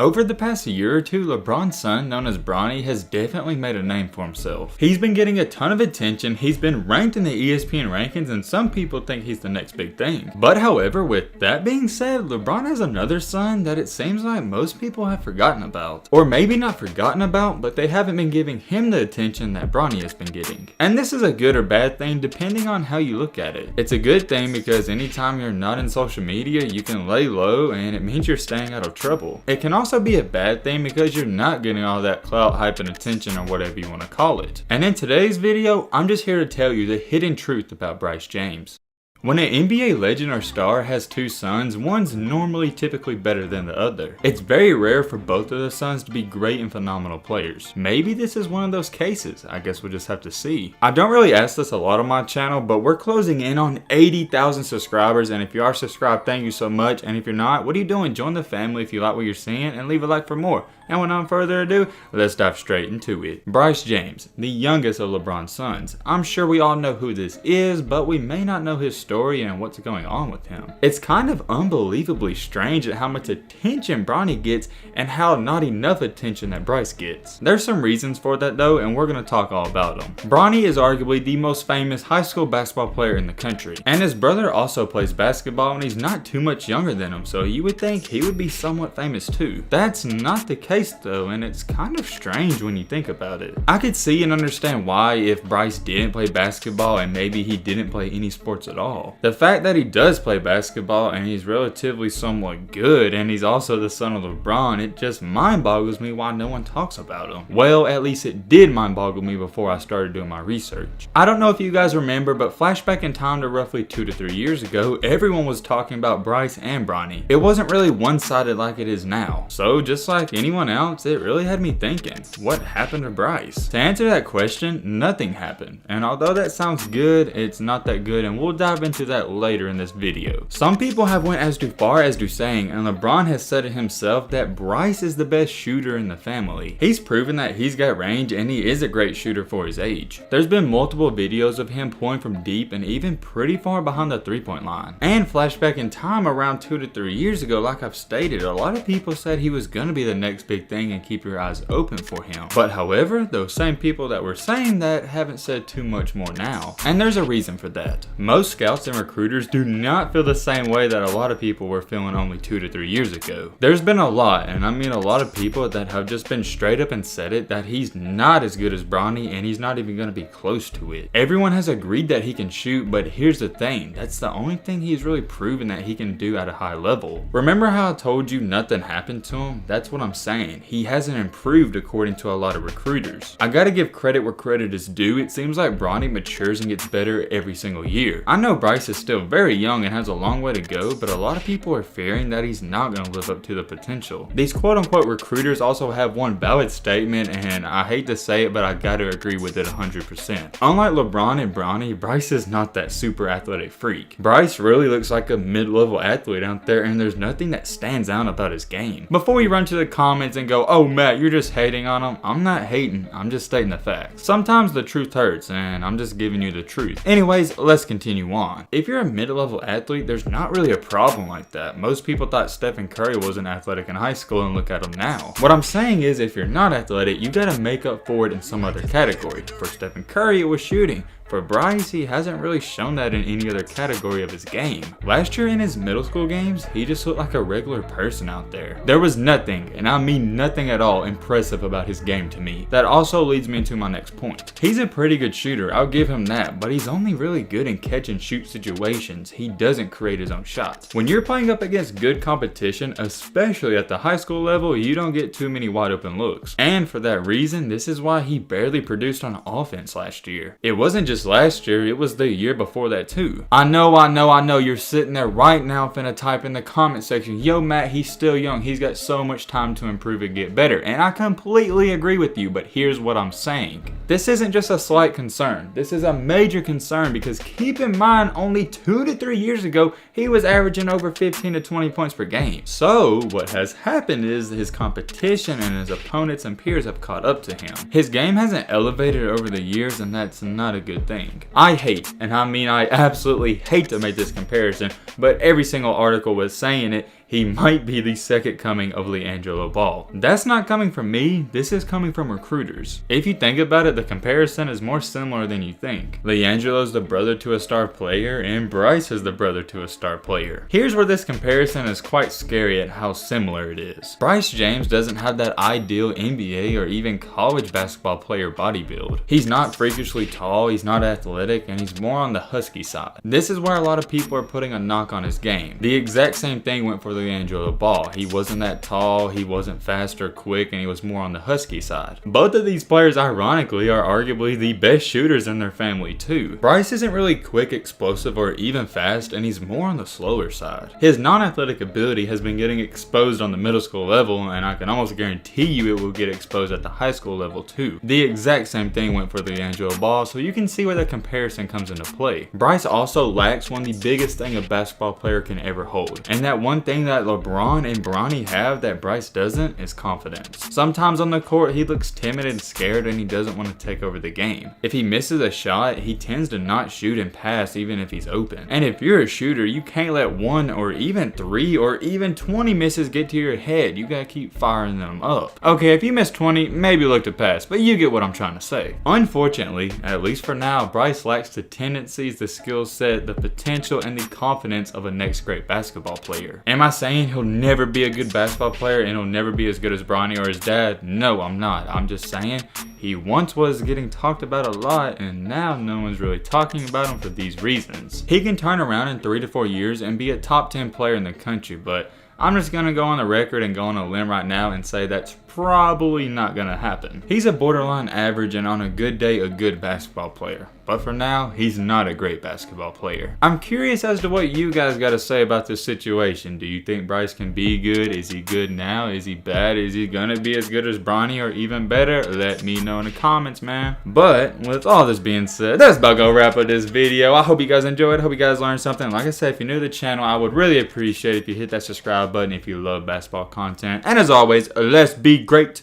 Over the past year or two, LeBron's son, known as Bronny, has definitely made a name for himself. He's been getting a ton of attention, he's been ranked in the ESPN rankings, and some people think he's the next big thing. But however, with that being said, LeBron has another son that it seems like most people have forgotten about. Or maybe not forgotten about, but they haven't been giving him the attention that Bronny has been getting. And this is a good or bad thing depending on how you look at it. It's a good thing because anytime you're not in social media, you can lay low and it means you're staying out of trouble. It can also be a bad thing because you're not getting all that clout, hype, and attention, or whatever you want to call it. And in today's video, I'm just here to tell you the hidden truth about Bryce James. When an NBA legend or star has two sons, one's normally typically better than the other. It's very rare for both of the sons to be great and phenomenal players. Maybe this is one of those cases, I guess we'll just have to see. I don't really ask this a lot on my channel, but we're closing in on 80,000 subscribers, and if you are subscribed, thank you so much, and if you're not, what are you doing? Join the family if you like what you're seeing, and leave a like for more. And without further ado, let's dive straight into it. Bryce James, the youngest of LeBron's sons. I'm sure we all know who this is, but we may not know his story and what's going on with him. It's kind of unbelievably strange at how much attention Bronny gets and how not enough attention that Bryce gets. There's some reasons for that though, and we're going to talk all about them. Bronny is arguably the most famous high school basketball player in the country, and his brother also plays basketball and he's not too much younger than him, so you would think he would be somewhat famous too. That's not the case though, and it's kind of strange when you think about it. I could see and understand why if Bryce didn't play basketball and maybe he didn't play any sports at all. The fact that he does play basketball and he's relatively somewhat good and he's also the son of LeBron, it just mind boggles me why no one talks about him. Well, at least it did mind boggle me before I started doing my research. I don't know if you guys remember, but flashback in time to roughly 2 to 3 years ago, everyone was talking about Bryce and Bronny. It wasn't really one-sided like it is now. So just like anyone else, it really had me thinking, what happened to Bryce? To answer that question, nothing happened. And although that sounds good, it's not that good, and we'll dive into that later in this video. Some people have went as far as to saying, and LeBron has said it himself, that Bryce is the best shooter in the family. He's proven that he's got range and he is a great shooter for his age. There's been multiple videos of him pulling from deep and even pretty far behind the three-point line. And flashback in time around 2 to 3 years ago, like I've stated, a lot of people said he was gonna be the next big thing and keep your eyes open for him. But however, those same people that were saying that haven't said too much more now. And there's a reason for that. Most scouts and recruiters do not feel the same way that a lot of people were feeling only 2 to 3 years ago. There's been a lot, and I mean a lot of people that have just been straight up and said it, that he's not as good as Bronny and he's not even going to be close to it. Everyone has agreed that he can shoot, but here's the thing, that's the only thing he's really proven that he can do at a high level. Remember how I told you nothing happened to him? That's what I'm saying. He hasn't improved according to a lot of recruiters. I gotta give credit where credit is due. It seems like Bronny matures and gets better every single year. I know Bryce is still very young and has a long way to go, but a lot of people are fearing that he's not gonna live up to the potential. These quote-unquote recruiters also have one valid statement, and I hate to say it, but I gotta agree with it 100%. Unlike LeBron and Bronny, Bryce is not that super athletic freak. Bryce really looks like a mid-level athlete out there, and there's nothing that stands out about his game. Before we run to the comments and go, oh Matt, you're just hating on him, I'm not hating, I'm just stating the facts. Sometimes the truth hurts, and I'm just giving you the truth. Anyways, let's continue on. If you're a mid-level athlete, there's not really a problem like that. Most people thought Stephen Curry wasn't athletic in high school, and look at him now. What I'm saying is, if you're not athletic, you gotta make up for it in some other category. For Stephen Curry, it was shooting. For Bryce, he hasn't really shown that in any other category of his game. Last year in his middle school games, he just looked like a regular person out there. There was nothing, and I mean nothing at all, impressive about his game to me. That also leads me into my next point. He's a pretty good shooter, I'll give him that, but he's only really good in catch and shoot situations. He doesn't create his own shots. When you're playing up against good competition, especially at the high school level, you don't get too many wide open looks. And for that reason, this is why he barely produced on offense last year. It wasn't just last year, it was the year before that too. I know you're sitting there right now finna type in the comment section, yo Matt, he's still young, he's got so much time to improve and get better, and I completely agree with you, but here's what I'm saying. This isn't just a slight concern, this is a major concern, because keep in mind, only 2 to 3 years ago, he was averaging over 15 to 20 points per game. So what has happened is his competition and his opponents and peers have caught up to him. His game hasn't elevated over the years, and that's not a good thing. I hate, and I mean I absolutely hate to make this comparison, but every single article was saying it, he might be the second coming of LiAngelo Ball. That's not coming from me, this is coming from recruiters. If you think about it, the comparison is more similar than you think. LiAngelo's the brother to a star player, and Bryce is the brother to a star player. Here's where this comparison is quite scary at how similar it is. Bryce James doesn't have that ideal NBA or even college basketball player body build. He's not freakishly tall, he's not athletic, and he's more on the husky side. This is where a lot of people are putting a knock on his game. The exact same thing went for LiAngelo Ball. He wasn't that tall, he wasn't fast or quick, and he was more on the husky side. Both of these players, ironically, are arguably the best shooters in their family too. Bryce isn't really quick, explosive, or even fast, and he's more on the slower side. His non-athletic ability has been getting exposed on the middle school level, and I can almost guarantee you it will get exposed at the high school level too. The exact same thing went for LiAngelo Ball, so you can see where the comparison comes into play. Bryce also lacks one of the biggest thing a basketball player can ever hold, and that one thing that LeBron and Bronny have that Bryce doesn't is confidence. Sometimes on the court he looks timid and scared, and he doesn't want to take over the game. If he misses a shot, he tends to not shoot and pass even if he's open. And if you're a shooter, you can't let 1 or even 3 or even 20 misses get to your head. You gotta keep firing them up. Okay, if you miss 20, maybe look to pass, but you get what I'm trying to say. Unfortunately, at least for now, Bryce lacks the tendencies, the skill set, the potential, and the confidence of a next great basketball player. Am I saying he'll never be a good basketball player and he'll never be as good as Bronny or his dad? No, I'm not. I'm just saying he once was getting talked about a lot, and now no one's really talking about him for these reasons. He can turn around in 3 to 4 years and be a top 10 player in the country, but I'm just gonna go on the record and go on a limb right now and say that's probably not gonna happen. He's a borderline average and on a good day a good basketball player. But for now, he's not a great basketball player. I'm curious as to what you guys gotta say about this situation. Do you think Bryce can be good? Is he good now? Is he bad? Is he gonna be as good as Bronny or even better? Let me know in the comments, man. But with all this being said, that's about gonna wrap up this video. I hope you guys enjoyed. I hope you guys learned something. Like I said, if you're new to the channel, I would really appreciate it if you hit that subscribe button if you love basketball content. And as always, let's be great.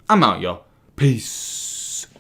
I'm out, y'all. Peace.